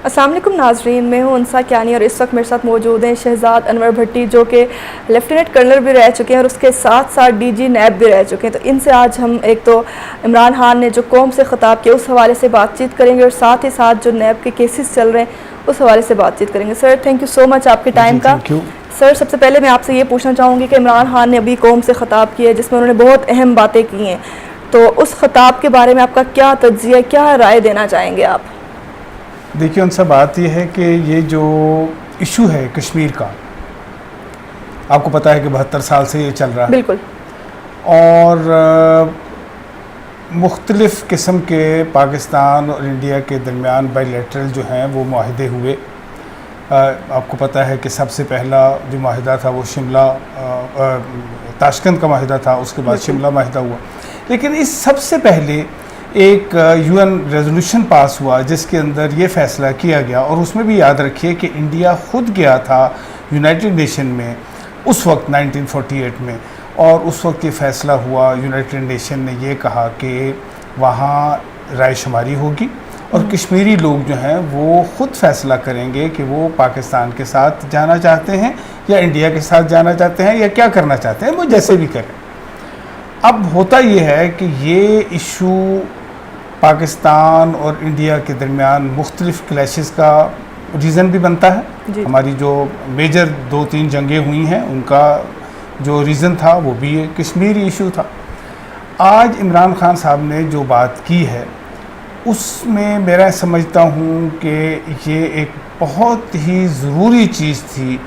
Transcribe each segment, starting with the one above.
अस्सलाम वालेकुम नाजरीन, मैं हूं उनसा कियानी और इस वक्त मेरे साथ मौजूद हैं शहजाद अनवर भट्टी, जो कि लेफ्टिनेंट कर्नल भी रह चुके हैं और उसके साथ साथ डीजी नैब भी रह चुके हैं। तो इनसे आज हम एक तो इमरान खान ने जो कौम से ख़िताब किया उस हवाले से बातचीत करेंगे और साथ ही साथ जो नैब के केसेस चल रहे हैं उस हवाले से बातचीत करेंगे। Sir, thank you so much आपके टाइम का। सर, सबसे पहले मैं आपसे ये पूछना चाहूँगी कि इमरान खान ने अभी कौम से ख़िताब किया है जिसमें उन्होंने बहुत अहम बातें की हैं, तो उस ख़िताब के बारे में आपका क्या तज्ज़िया, क्या राय देना चाहेंगे आप? देखिए, उनसे बात यह है कि ये जो इशू है कश्मीर का, आपको पता है कि 72 साल से ये चल रहा है। बिल्कुल। और मुख्तलिफ़ किस्म के पाकिस्तान और इंडिया के दरमियान बायलैटरल जो हैं वो मुआहदे हुए। आपको पता है कि सबसे पहला जो मुआहदा था वो शिमला ताशकंद का मुआहदा था, उसके बाद शिमला मुआहदा हुआ। लेकिन इस सबसे पहले एक यूएन रेजोल्यूशन पास हुआ जिसके अंदर ये फ़ैसला किया गया, और उसमें भी याद रखिए कि इंडिया ख़ुद गया था यूनाइटेड नेशन में उस वक्त 1948 में, और उस वक्त ये फ़ैसला हुआ, यूनाइटेड नेशन ने ये कहा कि वहाँ राय शुमारी होगी और कश्मीरी लोग जो हैं वो ख़ुद फ़ैसला करेंगे कि वो पाकिस्तान के साथ जाना चाहते हैं या इंडिया के साथ जाना चाहते हैं या क्या करना चाहते हैं, वो जैसे भी करें। अब होता ये है कि ये इशू पाकिस्तान और इंडिया के दरमियान मुख्तलिफ़ क्लैशेस का रीज़न भी बनता है। हमारी जो मेजर 2-3 जंगें हुई हैं उनका जो रीज़न था वो भी ये कश्मीरी इशू था। आज इमरान खान साहब ने जो बात की है उसमें मेरा समझता हूँ कि ये एक बहुत ही ज़रूरी चीज़ थी।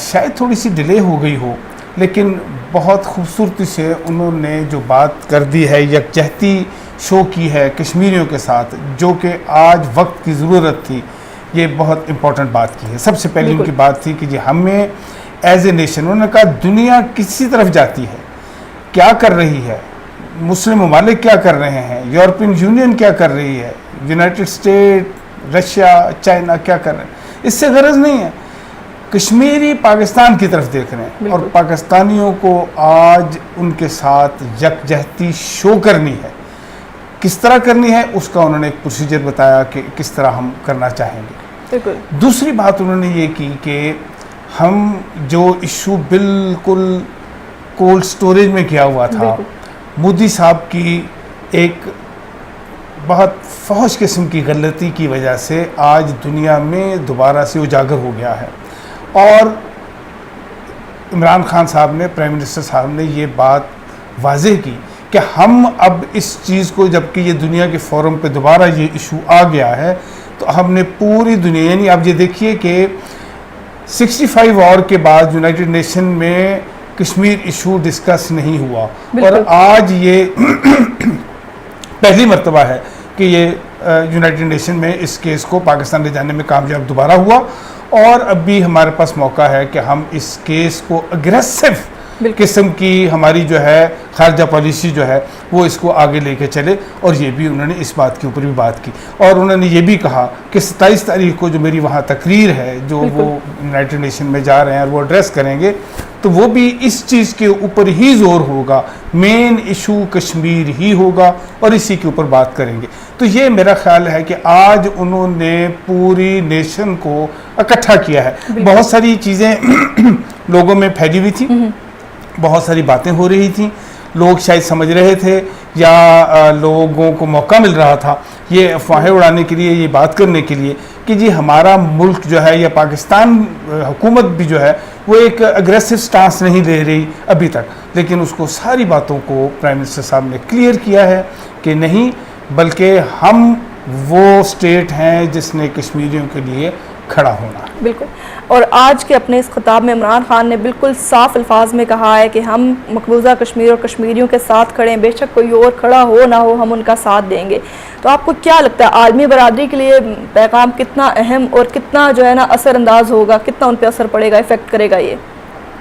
शायद थोड़ी सी डिले हो गई हो, लेकिन बहुत खूबसूरती से उन्होंने जो बात कर दी है, यकजहती शो की है कश्मीरियों के साथ, जो कि आज वक्त की ज़रूरत थी। ये बहुत इम्पोर्टेंट बात की है। सबसे पहले उनकी बात थी कि जी हमें एज ए नेशन, उन्होंने कहा दुनिया किसी तरफ जाती है, क्या कर रही है, मुस्लिम ममालिक क्या कर रहे हैं, यूरोपियन यूनियन क्या कर रही है, यूनाइटेड स्टेट, रशिया, चाइना क्या कर रहे हैं, इससे गरज नहीं है। कश्मीरी पाकिस्तान की तरफ देख रहे हैं और पाकिस्तानियों को आज उनके साथ यकजहती शो करनी है। किस तरह करनी है उसका उन्होंने एक प्रोसीजर बताया कि किस तरह हम करना चाहेंगे। दूसरी बात उन्होंने ये की कि हम जो इशू बिल्कुल कोल्ड स्टोरेज में किया हुआ था, मोदी साहब की एक बहुत फौज किस्म की गलती की वजह से आज दुनिया में दोबारा से उजागर हो गया है। और इमरान खान साहब ने, प्राइम मिनिस्टर साहब ने ये बात वाज़ेह की कि हम अब इस चीज़ को, जबकि ये दुनिया के फोरम पे दोबारा ये इशू आ गया है, तो हमने पूरी दुनिया, यानी आप ये देखिए कि 65 वॉर के बाद यूनाइटेड नेशन में कश्मीर इशू डिस्कस नहीं हुआ, और आज ये पहली मर्तबा है कि ये यूनाइटेड नेशन में इस केस को पाकिस्तान ले जाने में कामयाब दोबारा हुआ। और अभी हमारे पास मौका है कि हम इस केस को अग्रेसिव किस्म की हमारी जो है खारजा पॉलिसी जो है वो इसको आगे लेके चले। और ये भी उन्होंने इस बात के ऊपर भी बात की, और उन्होंने ये भी कहा कि 27 तारीख को जो मेरी वहाँ तकरीर है, जो वो यूनाइटेड नेशन में जा रहे हैं और वो एड्रेस करेंगे, तो वो भी इस चीज़ के ऊपर ही जोर होगा, मेन इशू कश्मीर ही होगा और इसी के ऊपर बात करेंगे। तो ये मेरा ख्याल है कि आज उन्होंने पूरी नेशन को इकट्ठा किया है। बहुत सारी चीज़ें लोगों में फैली हुई थी, बहुत सारी बातें हो रही थी, लोग शायद समझ रहे थे या लोगों को मौका मिल रहा था ये अफवाहें उड़ाने के लिए, ये बात करने के लिए कि जी हमारा मुल्क जो है या पाकिस्तान हुकूमत भी जो है वो एक अग्रेसिव स्टांस नहीं ले रही अभी तक। लेकिन उसको सारी बातों को प्राइम मिनिस्टर साहब ने क्लियर किया है कि नहीं, बल्कि हम वो स्टेट हैं जिसने कश्मीरियों के लिए खड़ा होना। बिल्कुल। और आज के अपने इस खिताब में इमरान खान ने बिल्कुल साफ अल्फाज में कहा है कि हम मकबूजा कश्मीर और कश्मीरियों के साथ खड़े हैं, बेशक कोई और खड़ा हो ना हो, हम उनका साथ देंगे। तो आपको क्या लगता है आलमी बरादरी के लिए पैगाम कितना अहम और कितना जो है ना असरअंदाज होगा, कितना उन पर असर पड़ेगा, इफेक्ट करेगा ये?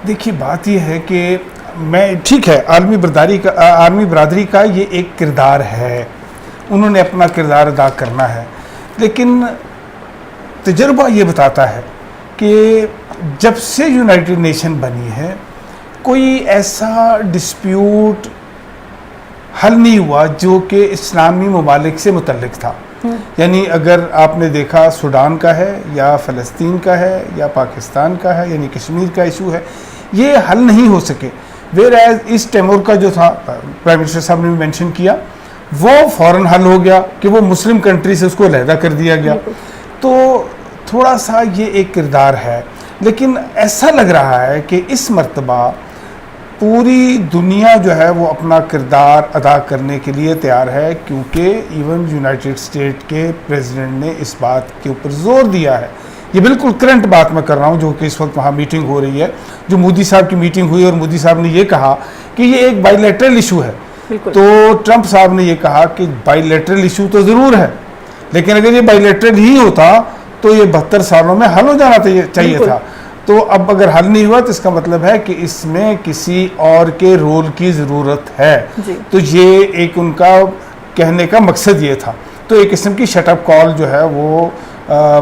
देखिए, बात यह है कि मैं, ठीक है, आलमी बरादरी का ये एक किरदार है, उन्होंने अपना किरदार अदा करना है। लेकिन तजुर्बा ये बताता है कि जब से यूनाइटेड नेशन बनी है कोई ऐसा डिस्प्यूट हल नहीं हुआ जो कि इस्लामी ममालिक से मुतल्लिक था। यानी अगर आपने देखा सूडान का है या फ़लस्तीन का है या पाकिस्तान का है, यानी कश्मीर का इशू है, ये हल नहीं हो सके। वेर एज इस टेमोर का जो था, प्राइम मिनिस्टर साहब ने भी मेंशन किया, वो फ़ौरन हल हो गया कि वो मुस्लिम कंट्री से उसको अलहदा कर दिया गया। तो थोड़ा सा ये एक किरदार है, लेकिन ऐसा लग रहा है कि इस मर्तबा पूरी दुनिया जो है वो अपना किरदार अदा करने के लिए तैयार है, क्योंकि इवन यूनाइटेड स्टेट के प्रेसिडेंट ने इस बात के ऊपर जोर दिया है। ये बिल्कुल करंट बात मैं कर रहा हूँ, जो कि इस वक्त वहाँ मीटिंग हो रही है, जो मोदी साहब की मीटिंग हुई, और मोदी साहब ने ये कहा कि ये एक बाइलेटरल इशू है। तो ट्रंप साहब ने ये कहा कि बाइलेटरल इशू तो ज़रूर है, लेकिन अगर ये बाइलेटरल ही होता तो ये 72 सालों में हल हो जाना चाहिए था। तो अब अगर हल नहीं हुआ तो इसका मतलब है कि इसमें किसी और के रोल की ज़रूरत है। तो ये एक उनका कहने का मकसद ये था। तो एक किस्म की शटअप कॉल जो है वो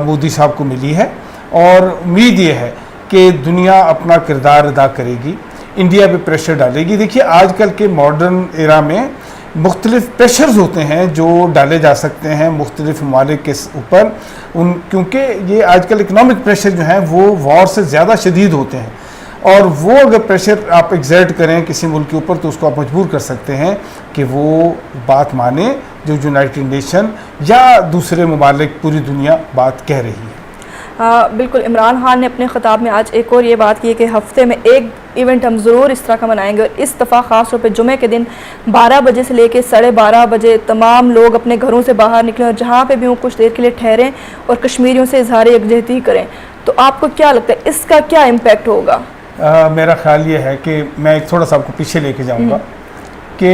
मोदी साहब को मिली है, और उम्मीद ये है कि दुनिया अपना किरदार अदा करेगी, इंडिया पे प्रेशर डालेगी। देखिए, आजकल के मॉडर्न एरा में मुख्तलिफ प्रेशर्स होते हैं जो डाले जा सकते हैं मुख्तलिफ ममालिक के ऊपर, क्योंकि ये आजकल इकनॉमिक प्रेशर जो हैं वो वॉर से ज़्यादा शदीद होते हैं, और वो अगर प्रेशर आप एग्जर्ट करें किसी मुल्क के ऊपर तो उसको आप मजबूर कर सकते हैं कि वो बात माने जो यूनाइटेड नेशन या दूसरे ममालिक, पूरी दुनिया बात कह रही है। बिल्कुल, इमरान खान ने अपने ख़िताब में आज एक और ये बात की है कि हफ्ते में एक इवेंट हम ज़रूर इस तरह का मनाएंगे, और इस दफ़ा ख़ास तौर पे जुमे के दिन 12 बजे से लेकर 12:30 बजे तमाम लोग अपने घरों से बाहर निकलें और जहाँ पे भी वो कुछ देर के लिए ठहरें और कश्मीरियों से इजहार यकजहती करें। तो आपको क्या लगता है इसका क्या इम्पेक्ट होगा? मेरा ख्याल ये है कि मैं एक थोड़ा सा आपको पीछे लेके जाऊँगा कि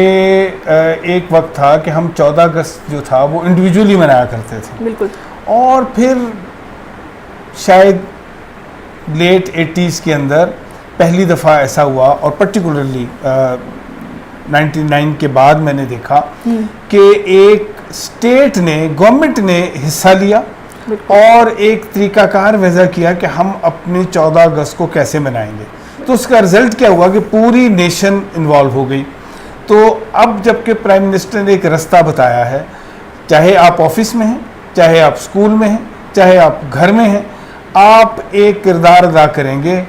एक वक्त था कि हम 14 अगस्त जो था वो इंडिविजुअली मनाया करते थे। बिल्कुल। और फिर शायद लेट 80s के अंदर पहली दफ़ा ऐसा हुआ, और पर्टिकुलरली 99 के बाद मैंने देखा कि एक स्टेट ने, गवर्नमेंट ने हिस्सा लिया और एक तरीकाकार वज़ा किया कि हम अपनी 14 अगस्त को कैसे मनाएंगे। तो उसका रिज़ल्ट क्या हुआ कि पूरी नेशन इन्वॉल्व हो गई। तो अब जबकि प्राइम मिनिस्टर ने एक रास्ता बताया है, चाहे आप ऑफिस में हैं, चाहे आप स्कूल में हैं, चाहे आप घर में हैं, आप एक किरदार अदा करेंगे।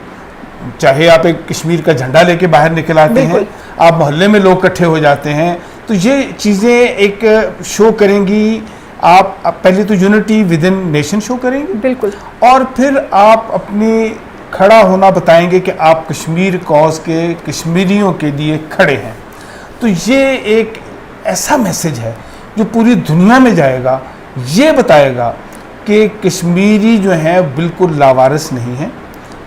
चाहे आप एक कश्मीर का झंडा लेके बाहर निकल आते हैं, आप मोहल्ले में लोग इकट्ठे हो जाते हैं, तो ये चीज़ें एक शो करेंगी। आप पहले तो unity with in nation show करेंगे, बिल्कुल, और फिर आप अपनी खड़ा होना बताएंगे कि आप कश्मीर कॉज के, कश्मीरियों के लिए खड़े हैं। तो ये एक ऐसा मैसेज है जो पूरी दुनिया में जाएगा, ये बताएगा कि कश्मीरी जो हैं बिल्कुल लावारिस नहीं हैं,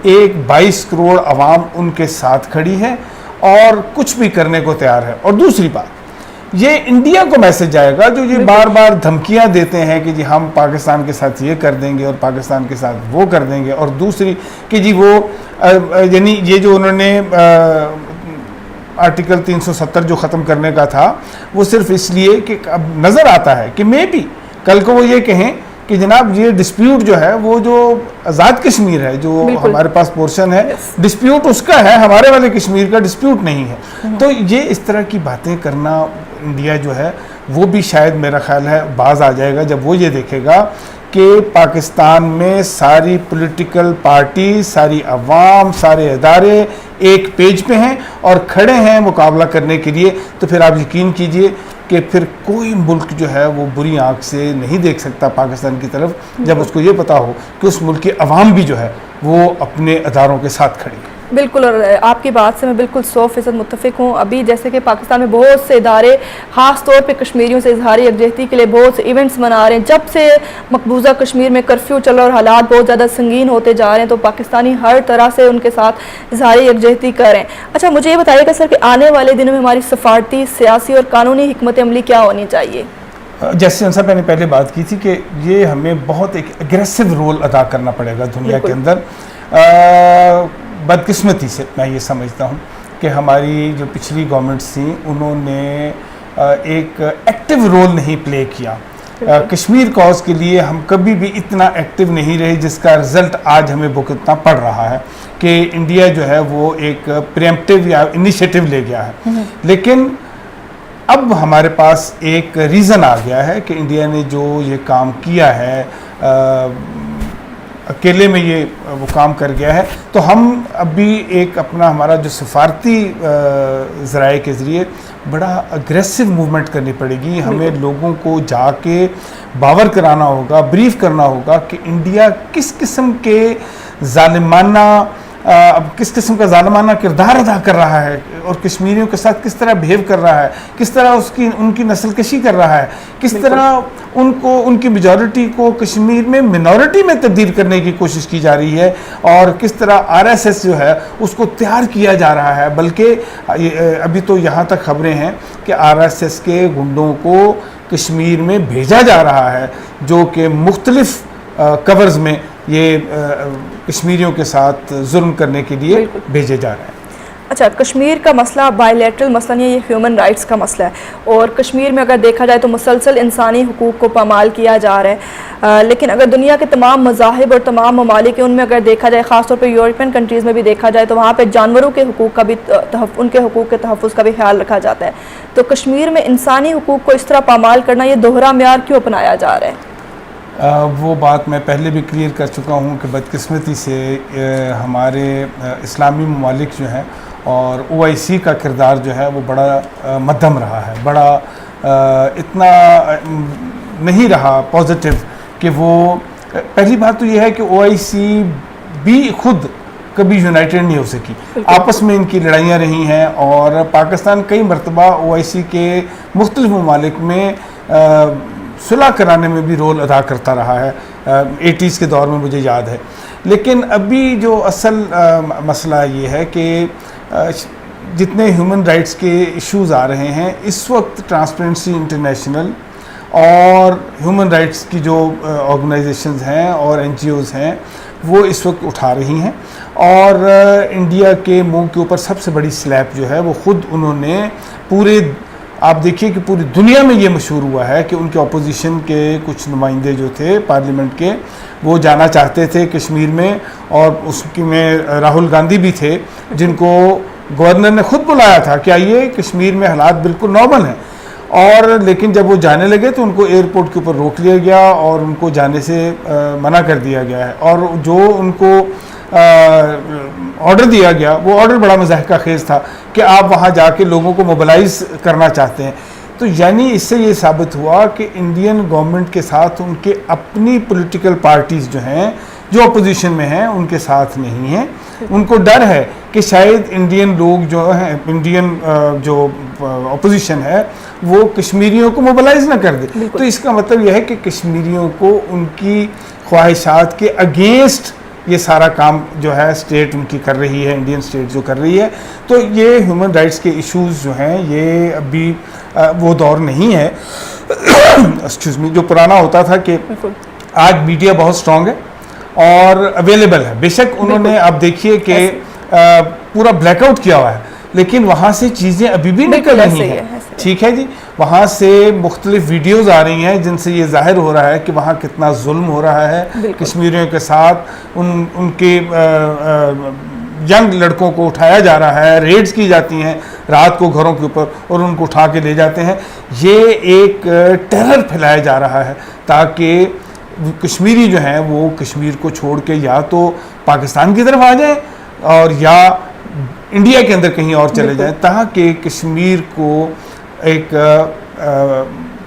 एक 22 करोड़ आवाम उनके साथ खड़ी है और कुछ भी करने को तैयार है। और दूसरी बात, ये इंडिया को मैसेज जाएगा जो ये बार बार धमकियां देते हैं कि जी हम पाकिस्तान के साथ ये कर देंगे और पाकिस्तान के साथ वो कर देंगे, और दूसरी कि जी वो यानी ये जो उन्होंने आर्टिकल 370 जो ख़त्म करने का था वो सिर्फ इसलिए कि अब नज़र आता है कि मे बी कल को वो ये कहें कि जनाब ये डिस्प्यूट जो है वो जो आज़ाद कश्मीर है, जो हमारे पास पोर्शन है, डिस्प्यूट उसका है, हमारे वाले कश्मीर का डिस्प्यूट नहीं है। तो ये इस तरह की बातें करना इंडिया जो है वो भी शायद मेरा ख्याल है बाज आ जाएगा जब वो ये देखेगा कि पाकिस्तान में सारी पॉलिटिकल पार्टी, सारी अवाम, सारे इदारे एक पेज पे हैं और खड़े हैं मुकाबला करने के लिए। तो फिर आप यकीन कीजिए कि फिर कोई मुल्क जो है वो बुरी आंख से नहीं देख सकता पाकिस्तान की तरफ, जब उसको ये पता हो कि उस मुल्क की अवाम भी जो है वो अपने अदारों के साथ खड़ी है। बिल्कुल, और आपकी बात से मैं बिल्कुल 100% मुत्तफिक हूँ। अभी जैसे कि पाकिस्तान में बहुत से इदारे ख़ास तौर पे कश्मीरियों से इजहार यकजहती के लिए बहुत से इवेंट्स मना रहे हैं। जब से मकबूजा कश्मीर में कर्फ्यू चला और हालात बहुत ज़्यादा संगीन होते जा रहे हैं, तो पाकिस्तानी हर तरह से उनके साथ इजहार यकजहती कर रहे हैं। अच्छा, मुझे ये बताइएगा सर कि आने वाले दिनों में हमारी सफारती, सियासी और कानूनी हिकमत अमली क्या होनी चाहिए? जैसे उनसे मैंने पहले बात की थी कि ये हमें बहुत एक एग्रेसिव रोल अदा करना पड़ेगा दुनिया के अंदर। बदकिस्मती से मैं ये समझता हूँ कि हमारी जो पिछली गवर्नमेंट्स थी उन्होंने एक एक्टिव रोल नहीं प्ले किया। कश्मीर कॉज के लिए हम कभी भी इतना एक्टिव नहीं रहे जिसका रिज़ल्ट आज हमें भुगतना पड़ रहा है कि इंडिया जो है वो एक प्रीएम्प्टिव या इनिशिएटिव ले गया है। लेकिन अब हमारे पास एक रीज़न आ गया है कि इंडिया ने जो ये काम किया है, अकेले में ये वो काम कर गया है, तो हम अभी एक अपना हमारा जो सफारती ज़राए के ज़रिए बड़ा अग्रेसिव मूवमेंट करनी पड़ेगी। हमें लोगों को जाके बावर कराना होगा, ब्रीफ करना होगा कि इंडिया किस किस्म के ज़ालिमाना किस किस्म का ज़ालिमाना किरदार अदा कर रहा है और कश्मीरियों के साथ किस तरह बिहेव कर रहा है, किस तरह उनकी नस्लकशी कर रहा है, किस तरह उनकी मेजॉरिटी को कश्मीर में मिनॉरिटी में तब्दील करने की कोशिश की जा रही है और किस तरह आरएसएस जो है उसको तैयार किया जा रहा है। बल्कि अभी तो यहाँ तक खबरें हैं कि आरएसएस के गुंडों को कश्मीर में भेजा जा रहा है, जो कि मुख्तलिफ कवर्स में ये कश्मीरियों के साथ जुल्म करने के लिए भेजे जा रहे हैं। अच्छा, कश्मीर का मसला बायलैटरल मसला नहीं है, ये ह्यूमन राइट्स का मसला है और कश्मीर में अगर देखा जाए तो मुसलसल इंसानी हुकूक को पामाल किया जा रहा है। लेकिन अगर दुनिया के तमाम मज़ाहिब और तमाम ममालिक उनमें अगर देखा जाए, ख़ासतौर पर यूरोपियन कंट्रीज़ में भी देखा जाए, तो वहाँ पर जानवरों के हुकूक का भी उनके हुकूक के तहफ़्फ़ुज़ का भी ख्याल रखा जाता है। तो कश्मीर में इंसानी हुकूक को इस तरह पामाल करना, ये दोहरा म्यार क्यों अपनाया जा रहा है? वो बात मैं पहले भी क्लियर कर चुका हूँ कि बदकिस्मती से हमारे इस्लामी ममालिक जो हैं और OIC का किरदार जो है वो बड़ा मध्यम रहा है, बड़ा इतना नहीं रहा पॉजिटिव कि वो, पहली बात तो ये है कि OIC भी खुद कभी यूनाइटेड नहीं हो सकी, आपस में इनकी लड़ाइयाँ रही हैं और पाकिस्तान कई मरतबा OIC के मुख्तलिफ ममालिक में सुलह कराने में भी रोल अदा करता रहा है। 80s के दौर में मुझे याद है। लेकिन अभी जो असल मसला ये है कि जितने ह्यूमन राइट्स के इश्यूज़ आ रहे हैं इस वक्त, ट्रांसपेरेंसी इंटरनेशनल और ह्यूमन राइट्स की जो ऑर्गेनाइजेशंस हैं और NGOs हैं वो इस वक्त उठा रही हैं और इंडिया के मुंह के ऊपर सबसे बड़ी स्लैप जो है वो ख़ुद उन्होंने पूरे, आप देखिए कि पूरी दुनिया में ये मशहूर हुआ है कि उनके अपोजिशन के कुछ नुमाइंदे जो थे पार्लियामेंट के, वो जाना चाहते थे कश्मीर में और उसकी में राहुल गांधी भी थे, जिनको गवर्नर ने खुद बुलाया था कि आइए, कश्मीर में हालात बिल्कुल नॉर्मल हैं। और लेकिन जब वो जाने लगे तो उनको एयरपोर्ट के ऊपर रोक लिया गया और उनको जाने से मना कर दिया गया है और जो उनको ऑर्डर दिया गया वो ऑर्डर बड़ा मज़ाहिका खेज़ था कि आप वहाँ जाके लोगों को मोबिलाइज़ करना चाहते हैं। तो यानी इससे ये साबित हुआ कि इंडियन गवर्नमेंट के साथ उनके अपनी पॉलिटिकल पार्टीज़ जो हैं, जो अपोजिशन में हैं, उनके साथ नहीं हैं। उनको डर है कि शायद इंडियन लोग जो हैं, इंडियन जो अपोजिशन है वो कश्मीरियों को मोबिलाइज़ ना कर दे। तो इसका मतलब यह है कि कश्मीरियों को उनकी ख्वाहिशात के अगेंस्ट ये सारा काम जो है स्टेट उनकी कर रही है, इंडियन स्टेट जो कर रही है। तो ये ह्यूमन राइट्स के इश्यूज़ जो हैं ये अभी वो दौर नहीं है एक्सक्यूज़ मी, जो पुराना होता था कि आज मीडिया बहुत स्ट्रॉन्ग है और अवेलेबल है। बेशक उन्होंने, आप देखिए कि पूरा ब्लैकआउट किया हुआ है, लेकिन वहाँ से चीज़ें अभी भी निकल रही हैं। ठीक है जी, वहाँ से मुख्तलिफ वीडियोज़ आ रही हैं जिनसे ये जाहिर हो रहा है कि वहाँ कितना जुल्म हो रहा है कश्मीरियों के साथ। उनके यंग लड़कों को उठाया जा रहा है, रेड्स की जाती हैं रात को घरों के ऊपर और उनको उठा के ले जाते हैं। ये एक टेरर फैलाया जा रहा है ताकि कश्मीरी जो हैं वो कश्मीर को छोड़ के या तो पाकिस्तान की तरफ आ जाएं और या इंडिया के अंदर कहीं और चले जाएं, ताकि कश्मीर को एक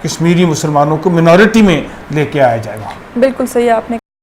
कश्मीरी मुसलमानों को मिनॉरिटी में लेके आया जाएगा। बिल्कुल सही आपने